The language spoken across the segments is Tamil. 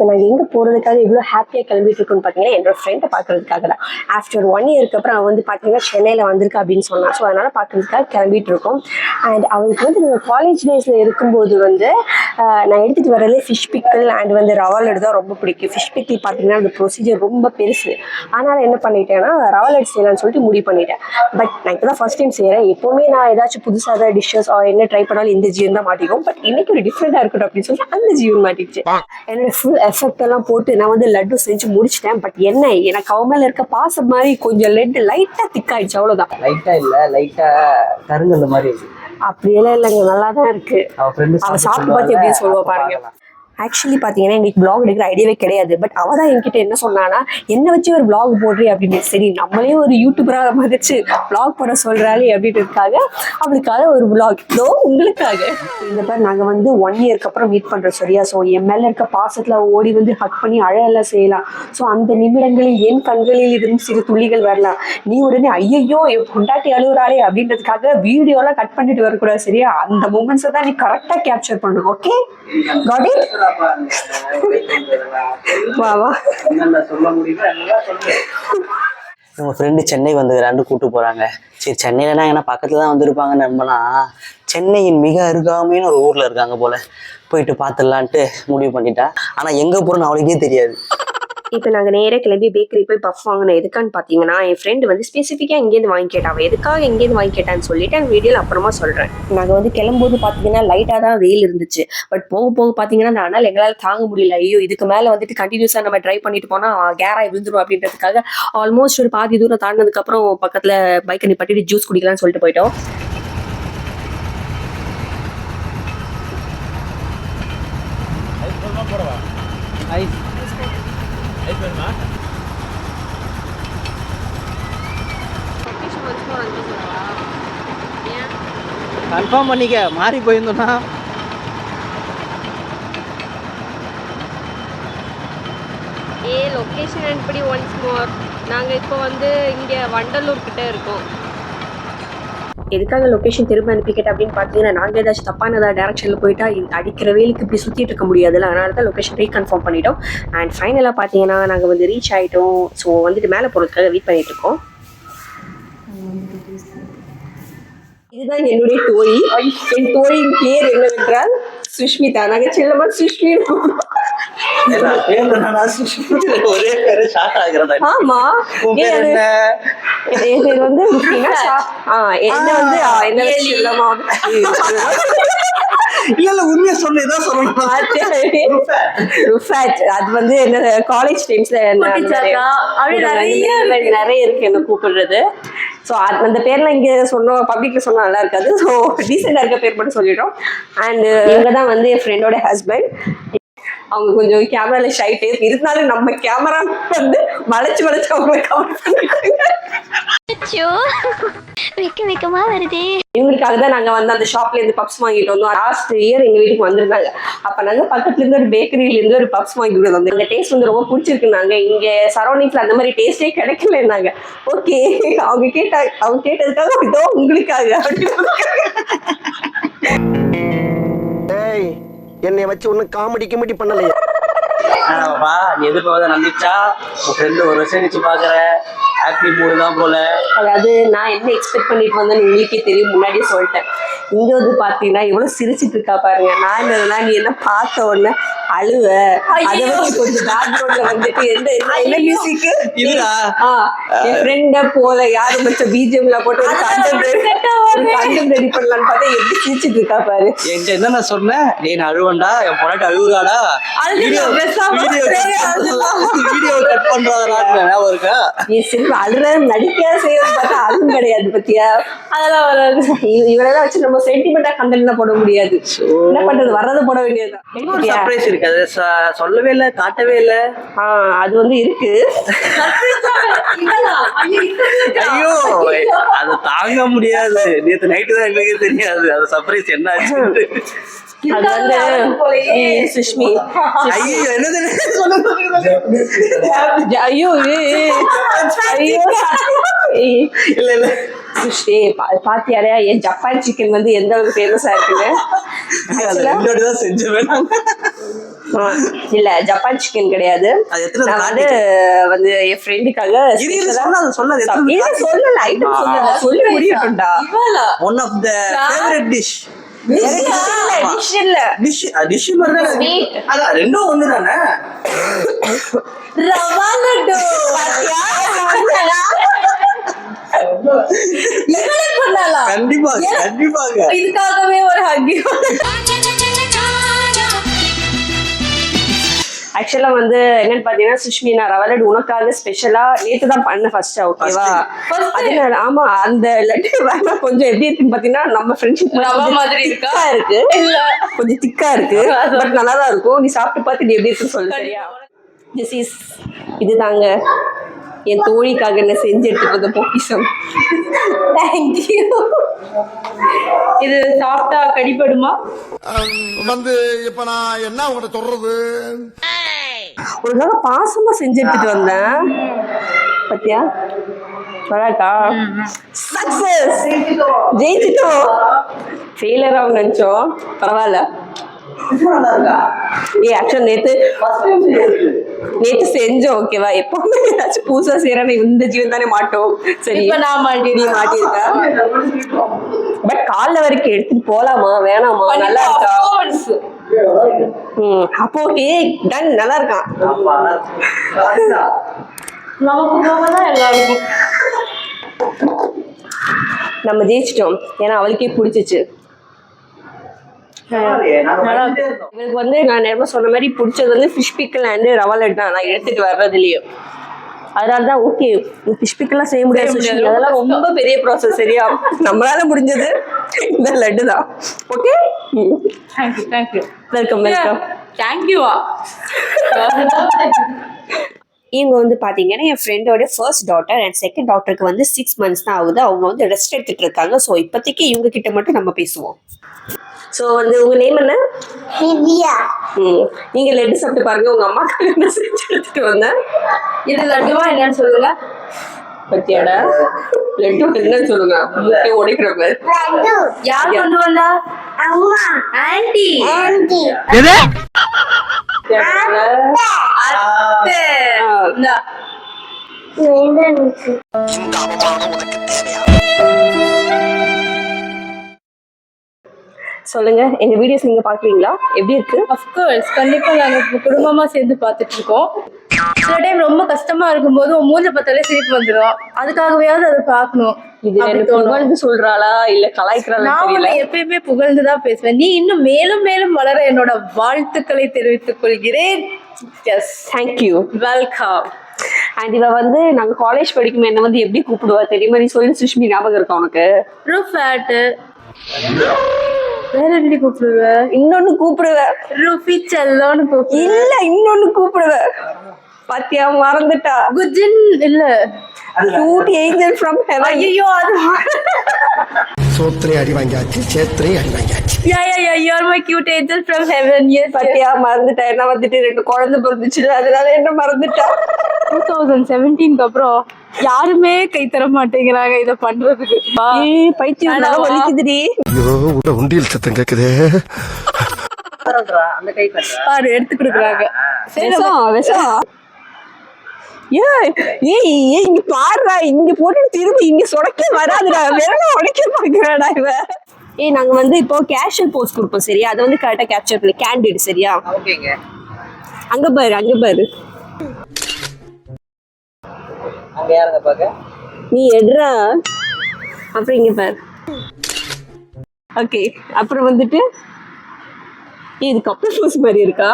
இப்போ நான் எங்கே போகிறதுக்காக இவ்வளோ ஹாப்பியாக கிளம்பிட்டு இருக்குன்னு பார்த்தீங்கன்னா என்னோட ஃப்ரெண்டை பார்க்கறதுக்காக தான். ஆஃப்டர் 1 இயருக்கு அப்புறம் அவன் வந்து பார்த்தீங்கன்னா சென்னையில் வந்திருக்கா அப்படின்னு சொன்னான். ஸோ அதனால் பார்க்கறதுக்காக கிளம்பிட்டு இருக்கோம். அண்ட் அவனுக்கு வந்து நீங்கள் காலேஜ் டேஸில் இருக்கும்போது வந்து நான் எடுத்துகிட்டு வரது ஃபிஷ் பிக்கிள் அண்ட் வந்து ரவா லட்டு தான் ரொம்ப பிடிக்கும். ஃபிஷ் பிக்கிள் பார்த்தீங்கன்னா அந்த ப்ரொசீஜர் ரொம்ப பெருசு. அதனால் என்ன பண்ணிட்டேன்னா ரவா லட்டு செய்யலாம்னு சொல்லிட்டு முடிவு பண்ணிட்டேன். பட் நான் இப்போ தான் ஃபர்ஸ்ட் டைம் செய்கிறேன். எப்போவுமே நான் ஏதாச்சும் புதுசாக தான் டிஷ்ஷஸ் என்ன ட்ரை பண்ணாலும் இந்த ஜீவன் தான் மாட்டிக்கும். பட் இன்னைக்கு ஒரு டிஃப்ரெண்டாக இருக்கட்டும் அப்படின்னு சொல்லிட்டு அந்த ஜீவன் மாட்டிடுச்சு. என்னோட ஃபுல் எஃபெக்ட் எல்லாம் போட்டு நான் வந்து லட்டு செஞ்சு முடிச்சிட்டேன். பட் என்ன எனக்கு அவன் மேல இருக்க பாசம் மாதிரி கொஞ்சம் லட்டு லைட்டா திக்காயிடுச்சு, அவ்வளவுதான். லைட்டா இல்ல, லைட்டா கருங்கல் மாதிரி இருக்கு. அப்படியெல்லாம் இல்லைங்க, நல்லா தான் இருக்கு. அவன் சாப்பிட்டு பார்த்து எப்படின்னு சொல்லுவா பாருங்க. ஆக்சுவலி பார்த்தீங்கன்னா எங்களுக்கு பிளாக் எடுக்கிற ஐடியாவே கிடையாது. பட் அவள் தான் என்கிட்ட என்ன சொன்னான்னா, என்ன வச்சு ஒரு பிளாக் போடுறி அப்படின்னு. சரி நம்மளே ஒரு யூடியூபராக மதிச்சு பிளாக் போட சொல்கிறாளே அப்படின்றதுக்காக அவளுக்காக ஒரு பிளாக் இதோ உங்களுக்காக. இந்த பேர் நாங்கள் வந்து 1 இயருக்கு அப்புறம் மீட் பண்ணுறோம் சரியா. ஸோ என் மேலே இருக்க பாசத்தில் ஓடி வந்து ஹக் பண்ணி அழகெல்லாம் செய்யலாம். ஸோ அந்த நிமிடங்களில் என் கண்களில் இருந்து சிறு துளிகள் வரலாம். நீ உடனே ஐயோ என் பொண்டாட்டி அழுகுறாளே அப்படின்றதுக்காக வீடியோலாம் கட் பண்ணிட்டு வரக்கூடாது சரியா. அந்த மூமெண்ட்ஸை தான் நீ கரெக்டாக கேப்சர் பண்ணணும். Okay got it. நம்ம ஃப்ரெண்டு சென்னை வந்துக்கிறான்னு கூட்டு போறாங்க. சரி சென்னையிலனா ஏன்னா பக்கத்துல தான் வந்திருப்பாங்க நம்பனா. சென்னையின் மிக அருகாமைன்னு ஒரு ஊர்ல இருக்காங்க போல, போயிட்டு பார்த்துடலான்ட்டு முடிவு பண்ணிட்டா. ஆனா எங்க போறோன்னு அவளுக்கே தெரியாது. இப்போ நாங்கள் நேராக கிளம்பி பேக்கரி போய் பஃப் வாங்கினோம். எதுக்கான்னு பார்த்தீங்கன்னா என் ஃப்ரெண்டு வந்து ஸ்பெசிஃபிக்காக எங்கேருந்து வாங்கி கேட்டான். அவள் எதுக்காக எங்கேருந்து வாங்கி கேட்டான்னு சொல்லிட்டு அந்த வீடியோவில் அப்புறமா சொல்கிறேன். நாங்கள் வந்து கிளம்பும்போது பார்த்தீங்கன்னா லைட்டாக தான் வெயில் இருந்துச்சு. பட் போக போக பார்த்தீங்கன்னா அந்த அனல் எங்களால் தாங்க முடியல. ஐயோ இதுக்கு மேலே வந்துட்டு கண்டினியூஸாக நம்ம ட்ரை பண்ணிட்டு போனால் கேராக விழுந்துடும் அப்படின்றதுக்காக ஆல்மோஸ்ட் ஒரு பாதி தூரம் தாண்டினதுக்கப்புறம் பக்கத்தில் பைக்கை நிப்பாட்டிட்டு ஜூஸ் குடிக்கலாம்னு சொல்லிட்டு போயிட்டோம். கன்ஃபார்ம் பண்ணிக்க, மாறி போயிருந்தோம்னா. லொகேஷன் அனுப்பி ஒன்ஸ் மோர். நாங்கள் இப்போ வந்து இங்கே வண்டலூர் கிட்ட இருக்கோம். எதுக்காக லொக்கேஷன் திரும்ப அனுப்பிக்கிட்ட அப்படின்னு பார்த்தீங்கன்னா நாங்கள் ஏதாச்சும் தப்பான டேரக்ஷனில் போயிட்டா அடிக்கிற வேலைக்கு இப்படி சுற்றிட்டு இருக்க முடியாதுல்ல. அதனால தான் லொக்கேஷன் ரீகன்ஃபார்ம் பண்ணிட்டோம். அண்ட் ஃபைனலாக பார்த்தீங்கன்னா நாங்கள் வந்து ரீச் ஆகிட்டோம். ஸோ வந்துட்டு மேலே போகிறதுக்காக வெயிட் பண்ணிட்டு இருக்கோம். இதுதான் என்னுடைய தோழி. என் தோழியின் பேர் என்னவென்றால் சுஷ்மிதா. நாங்கள் செல்லமா சுஷ்மி. ஒரே பேரு ஷார்ட் ஆகிறதா? ஆமா, என் பேர் வந்து என்ன வந்து என்ன செல்லமா இல்ல உண்மையா சொன்னதான் சொல்லணும். அது வந்து என்ன காலேஜ் டைம்ஸ்ல நிறைய இருக்கு என்ன கூப்பிடுறது. ஸோ அந்த பேர்லாம் இங்கே சொன்னோம், பப்ளிக்ல சொன்னால் நல்லா இருக்காது. ஸோ டீசெண்டாக இருக்க பேர் மட்டும் சொல்லிட்டோம். அண்ட் இவங்க தான் வந்து என் ஃப்ரெண்டோட ஹஸ்பண்ட். அவங்க கொஞ்சம் கேமரால ஷைட்டு இருந்தாலும் நம்ம கேமரா வந்து வளைச்சு அவங்க கவர் பண்ணிட்டாங்க. இவங்களுக்காக தான் நாங்கள் வந்து அந்த ஷாப்ல இருந்து பப்ஸ் வாங்கிட்டு வந்தோம். லாஸ்ட் இயர் எங்க வீட்டுக்கு வந்திருந்தாங்க. அப்ப நாங்க பக்கத்துல இருந்து ஒரு பேக்கரியில இருந்து ஒரு பப்ஸ் வாங்கிட்டு வந்தோம். இந்த டேஸ்ட் வந்து ரொம்ப பிடிச்சிருக்குனாங்க. இங்க சரௌண்டிங்ஸ்ல அந்த மாதிரி டேஸ்டே கிடைக்கலன்னாங்க. ஓகே அவங்க கேட்டதுக்காக இதோ உங்களுக்காக என்னை வச்சு ஒன்னும் காமெடி பண்ணலையே. நீ எதிர்பார்த்த நம்பிச்சா உன் ஃப்ரெண்டு ஒரு வருஷம் கழிச்சு பாக்குற ஹாப்பி மூடு தான் போல. அதாவது நான் என்ன எக்ஸ்பெக்ட் பண்ணிட்டு வந்தேன்னு உங்களுக்கே தெரியும், முன்னாடியே சொல்லிட்டேன். இங்க வந்து பாத்தீங்கன்னா எவ்வளவு சிரிச்சிட்டு இருக்கா பாருங்க. நான் என்னன்னா நீ என்ன பார்த்த உடனே அழுவ அதை வச்சு கொஞ்சம் பேக்ரவுண்ட்ல வந்துட்டு என்ன மியூசிக் என் ஃப்ரெண்ட போல யாரும் வச்ச பிஜிஎம்ல போட்டு ஒரு கண்டென்ட் ரெடி பண்ணலான்னு பார்த்தா எப்படி சிரிச்சிட்டு இருக்கா பாரு. என்கிட்ட என்ன நான் சொன்னேன், நீ அழுவண்டா என் பொண்ணாட்டு அழுகுறாடா, வீடியோ கட் பண்றாடா இருக்கா. நீ சிரிப்பு அழுற நடிக்க செய்யறது பார்த்தா அதுவும் கிடையாது பத்தியா. அதெல்லாம் வராது. இவரெல்லாம் வச்சு நம்ம சென்டிமெண்டா கண்டென்ட் போட முடியாது. என்ன பண்றது, வர்றதை போட வேண்டியதுதான். அது சொல்லவே இல்லை, காட்டவே இல்லை. அது வந்து இருக்கு. ஐயோ அது தாங்க முடியாது. நேற்று நைட்டு தான் எங்களுக்கே தெரியாது அது சர்ப்ரைஸ் என்ன ஆச்சு. அது வந்து சுஷ்மி ஐயோ என்னது ஐயோ இல்ல இல்ல சுஷ்டி பாத்தியாரே என் ஜப்பான் சிக்கன் வந்து எந்த அளவுக்கு ஃபேமஸா இருக்குன்னு. செஞ்ச வேணாம் இல்ல ஜப்பான் சிக்கன் கிடையாது. அது எத்தனை நான் வந்து என் ஃப்ரெண்டுக்காக சொல்லல ஐட்டம் சொல்லல சொல்லி முடியட்டும்டா. One of the favourite dish. Dish இல்ல டிஷ் மாதிரி அதான் ரெண்டும் ஒண்ணுதானே. ரவா லட்டு கண்டிப்பாக இதுக்காகவே ஒரு ஹக்கி. ஆக்சுவலா வந்து என்னன்னு பாத்தீங்கன்னா சுஷ்மி நான் ரவா லட்டு உனக்காக ஸ்பெஷலா நேத்து தான் பண்ண ஃபர்ஸ்ட். ஓகேவா? அதனால ஆமா அந்த லட்டு வேணா கொஞ்சம் எப்படி இருக்குன்னு பாத்தீங்கன்னா நம்ம ஃப்ரெண்ட்ஷிப் ரவா மாதிரி திக்கா இருக்கு. இல்ல கொஞ்சம் திக்கா இருக்கு பட் நல்லா தான் இருக்கும். நீ சாப்பிட்டு பார்த்து நீ எப்படி இருக்குன்னு சொல்லு. சரியா? திஸ் இஸ் இதுதாங்க என் தோழிக்காக என்ன செஞ்சு எடுத்துட்டு பொக்கிஷம். தேங்க்யூ. இது சாப்பிட்டா கடிப்படுமா? வந்து இப்ப நான் என்ன உங்கள்கிட்ட சொல்றது? ஒரு நாள் பாசமா செஞ்சு எடுத்துட்டு வந்தேன். பத்தியா வராக்கா? சக்சஸ், ஜெயிச்சிட்டோம். ஃபெயிலர் ஆகும் நினைச்சோம், பரவாயில்ல. ஆக்சுவலா நேத்து செஞ்சோம். ஓகேவா? எப்பவுமே ஏதாச்சும் புதுசா செய்யறேன் இந்த ஜீவன் தானே மாட்டோம். சரி நான் நீ மாட்டிருக்க. பட் காலைல வரைக்கும் எடுத்துட்டு போலாமா வேணாமா? நல்லா இருக்கா? அப்போ ஓகே டன். நல்லா இருக்கான். எல்லாருக்கும் நம்ம ஜெயிச்சிட்டோம். ஏன்னா அவளுக்கே பிடிச்சிச்சு. இவருக்கு வந்து நான் நேரமா சொன்ன மாதிரி பிடிச்சது வந்து fish pickle and rava laddu தான் நான் எடுத்துட்டு வர்றதுலயும். அதனாலதான் ஓகே ஃபிஷ் பிக்கல்லாம் செய்ய முடியாது, அதெல்லாம் ரொம்ப பெரிய ப்ராசஸ். சரியா? நம்மளால முடிஞ்சது இந்த லட்டு தான். Okay, thank you welcome welcome. தேங்க்யூவா. இவங்க வந்து பார்த்தீங்கன்னா என் ஃப்ரெண்டோட ஃபர்ஸ்ட் டாட்டர் அண்ட் செகண்ட் டாட்டருக்கு வந்து 6 months தான் ஆகுது. அவங்க வந்து ரெஸ்ட் எடுத்துட்டு இருக்காங்க. ஸோ இப்போதைக்கு இவங்க கிட்ட மட்டும் நம்ம பேசுவோம். ஸோ வந்து உங்க நேம் என்ன? திவ்யா. நீங்க லட்டு சாப்பிட்டு பாருங்க. உங்க அம்மாக்கு என்ன செஞ்சு எடுத்துட்டு வந்தேன். இது லட்டுவா என்னன்னு சொல்லுங்க. பத்தியாடா லட்டு என்னன்னு சொல்லுங்க. முட்டை உடைக்கிறவங்க யார் கொண்டு வந்தா? அம்மா. ஆண்டி. ஆண்டி எது? அத்தை. இந்த அவமானம் உனக்கு தேவையா? சொல்லுங்க, எங்க வீடியோஸ் நீங்க பாக்குறீங்களா? எப்படி இருக்கு? அஃப்கோர்ஸ் கண்டிப்பா நாங்க குடும்பமா சேர்ந்து பார்த்துட்டு இருக்கோம். சில டைம் ரொம்ப கஷ்டமா இருக்கும்போது உன் மூஞ்ச பார்த்தாலே சிரிப்பு வந்துடும். அதுக்காகவேயாவது அதை பார்க்கணும். இது புகழ்ந்து சொல்றாளா இல்ல கலாய்க்கிறாளா தெரியல. நான் எப்பயுமே புகழ்ந்துதான் பேசுவேன். நீ இன்னும் மேலும் மேலும் வளர என்னோட வாழ்த்துக்களை தெரிவித்துக் கொள்கிறேன். S, thank you, welcome. அண்ட் இவ வந்து நாங்க காலேஜ் படிக்கும் என்ன வந்து எப்படி கூப்பிடுவா தெரியுமா? நீ சொல்லி சுஷ்மி ஞாபகம் இருக்கா உனக்கு? ரூஃபேட். வேற எப்படி கூப்பிடுவ? இன்னொன்னு கூப்பிடுவ. ரூஃபி செல்லோன்னு கூப்பிடுவ. இல்ல இன்னொன்னு கூப்பிடுவ. பாத்தியா மறந்துட்டா? குஜின் இல்ல, கியூட் ஏஞ்சல் ஃப்ரம் ஹெவன். ஐயோ அது சோத்ரே அடி வாங்கியாச்சு, சேத்ரே அடி வாங்கியாச்சு. யா you are my cute angel from heaven. Yes, பாத்தியா மறந்துட்டா. என்ன வந்துட்டு 2 குழந்தை பிறந்துச்சு, அதனால என்ன மறந்துட்டா. 2017 அப்புறம் யாருமே கை தர மாட்டேங்கிறாங்க இத பண்றதுக்கு. பைத்தியம் வலிக்குதுடி. ஐயோ உண்டியல் சத்தம் கேக்குதே. அந்த கை பாரு எடுத்து கொடுக்குறாங்க. இங்க பாருடா, இங்க போட்டு திரும்ப இங்க சொடக்க வராதுடா. விரல உடைக்க பாக்குறாடா இவ. நாங்க வந்து இப்போ கேஷுவல் போஸ்ட் கொடுப்போம். சரியா? அதை வந்து கரெக்டா கேப்சர் பண்ணி கேண்டிட். சரியா? ஓகேங்க. அங்க பாரு, அங்க பாரு. அங்க யாருங்க பாக்க? நீ எடுறா. அப்புறம் இங்க பாரு. ஓகே, அப்புறம் வந்துட்டு இது கப்பல் போஸ் மாதிரி இருக்கா?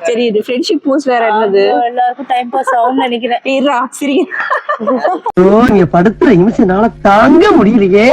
சரி, இது ஃப்ரெண்ட்ஷிப் போஸ் வேற என்னது? எல்லாருக்கும் டைம் பாஸ் ஆகும்னு நினைக்கிறேன். இருடா சரி. நீங்க படுத்துற நிமிஷம்னால தாங்க முடியலையே.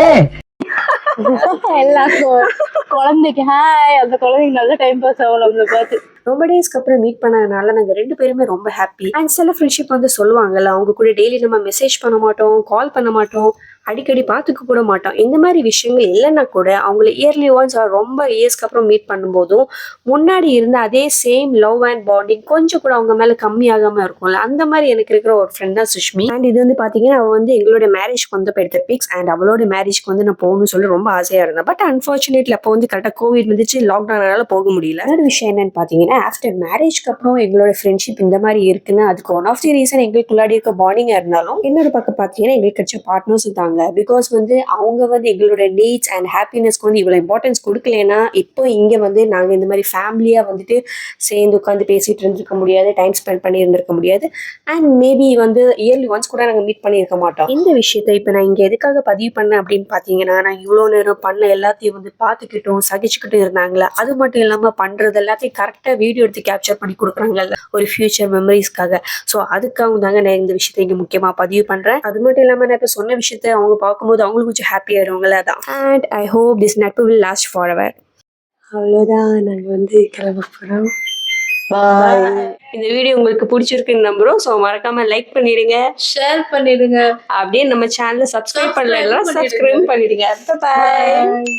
எல்லாருக்கும் குழந்தைக்கு ஹாய், அந்த குழந்தைக்கு நல்ல டைம் பாஸ் ஆகும் நம்மளை பார்த்து. ரொம்ப டேஸ்க்கு அப்புறம் மீட் பண்ணதுனால நாங்கள் 2 பேருமே ரொம்ப ஹாப்பி. அண்ட் சில ஃப்ரெண்ட்ஷிப் வந்து சொல்லுவாங்கல்ல, அவங்க கூட டெய்லி நம்ம மெசேஜ் பண்ண மாட்டோம், கால் பண்ண மாட்டோம், அடிக்கடி பார்த்துக்க கூட மாட்டோம். இந்த மாதிரி விஷயங்கள் இல்லைன்னா கூட அவங்கள இயர்லி ஒன்ஸ் ரொம்ப இயர்ஸ்க்கு அப்புறம் மீட் பண்ணும்போதும் முன்னாடி இருந்த அதே சேம் லவ் அண்ட் பாண்டிங் கொஞ்சம் கூட அவங்க மேலே கம்மியாகாமல் இருக்கும்ல, அந்த மாதிரி எனக்கு இருக்கிற ஒரு ஃப்ரெண்ட் தான் சுஷ்மி. அண்ட் இது வந்து பார்த்தீங்கன்னா அவள் வந்து எங்களோட மேரேஜ்க்கு வந்து எடுத்த பிக்ஸ் அண்ட் அவளோட மேரேஜ்க்கு வந்து நான் போகணும்னு சொல்லி ரொம்ப ஆசையாக இருந்தேன். பட் அன்ஃபார்ச்சுனேட்லி அப்போ வந்து கரெக்டாக கோவிட் வந்துச்சு, லாக்டவுனால போக முடியல. இன்னொரு விஷயம் என்னன்னு பார்த்தீங்கன்னா ஆஃப்டர் மேரேஜ்க்கு அப்புறம் எங்களோட ஃப்ரெண்ட்ஷிப் இந்த மாதிரி இருக்குன்னா அதுக்கு ஒன் ஆஃப் தி ரீசன் எங்களுக்குள்ளாடி இருக்க பாண்டிங்காக இருந்தாலும் இன்னொரு பக்கம் பார்த்தீங்கன்னா எங்களுக்கு கிடைச்ச பார்ட்னர்ஸ் தாங்க. பிகாஸ் வந்து அவங்க வந்து எங்களோட நீட்ஸ் அண்ட் ஹாப்பினஸ்க்கு வந்து இவ்வளோ இம்பார்ட்டன்ஸ் கொடுக்கலன்னா இப்போ இங்கே வந்து நாங்கள் இந்த மாதிரி ஃபேமிலியாக வந்துட்டு சேர்ந்து உட்காந்து பேசிட்டு இருந்திருக்க முடியாது, டைம் ஸ்பெண்ட் பண்ணி இருந்திருக்க முடியாது. அண்ட் மேபி வந்து இயர்லி ஒன்ஸ் கூட நாங்கள் மீட் பண்ணியிருக்க மாட்டோம். இந்த விஷயத்தை இப்போ நான் இங்கே எதுக்காக பதிவு பண்ணேன் அப்படின்னு பார்த்தீங்கன்னா, நான் இவ்வளோ நேரம் பண்ண எல்லாத்தையும் வந்து பார்த்துக்கிட்டும் சகிச்சுக்கிட்டும் இருந்தாங்களா, அது மட்டும் இல்லாமல் பண்ணுறது எல்லாத்தையும் கரெக்டாக வீடியோ எடுத்து கேப்சர் பண்ணி கொடுக்குறாங்கல்ல ஒரு ஃபியூச்சர் மெமரிஸ்க்காக. ஸோ அதுக்காக தாங்க நான் இந்த விஷயத்தை இங்கே முக்கியமாக பதிவு பண்ணுறேன். அது மட்டும் இல்லாமல் நான் இப்போ சொன்ன விஷயத்தை அவங்க பார்க்கும்போது அவங்களுக்கு கொஞ்சம் ஹாப்பி ஆயிடுவாங்களே தான். அண்ட் ஐ ஹோப் திஸ் நட்பு வில் லாஸ்ட் ஃபார் எவர். அவ்வளோதான், நாங்கள் வந்து கிளம்ப போகிறோம். இந்த வீடியோ உங்களுக்கு பிடிச்சிருக்குன்னு நம்புறோம். ஸோ மறக்காம லைக் பண்ணிடுங்க, ஷேர் பண்ணிடுங்க, அப்படியே நம்ம சேனலை சப்ஸ்கிரைப் பண்ணலாம், சப்ஸ்கிரைப் பண்ணிடுங்க. பாய்.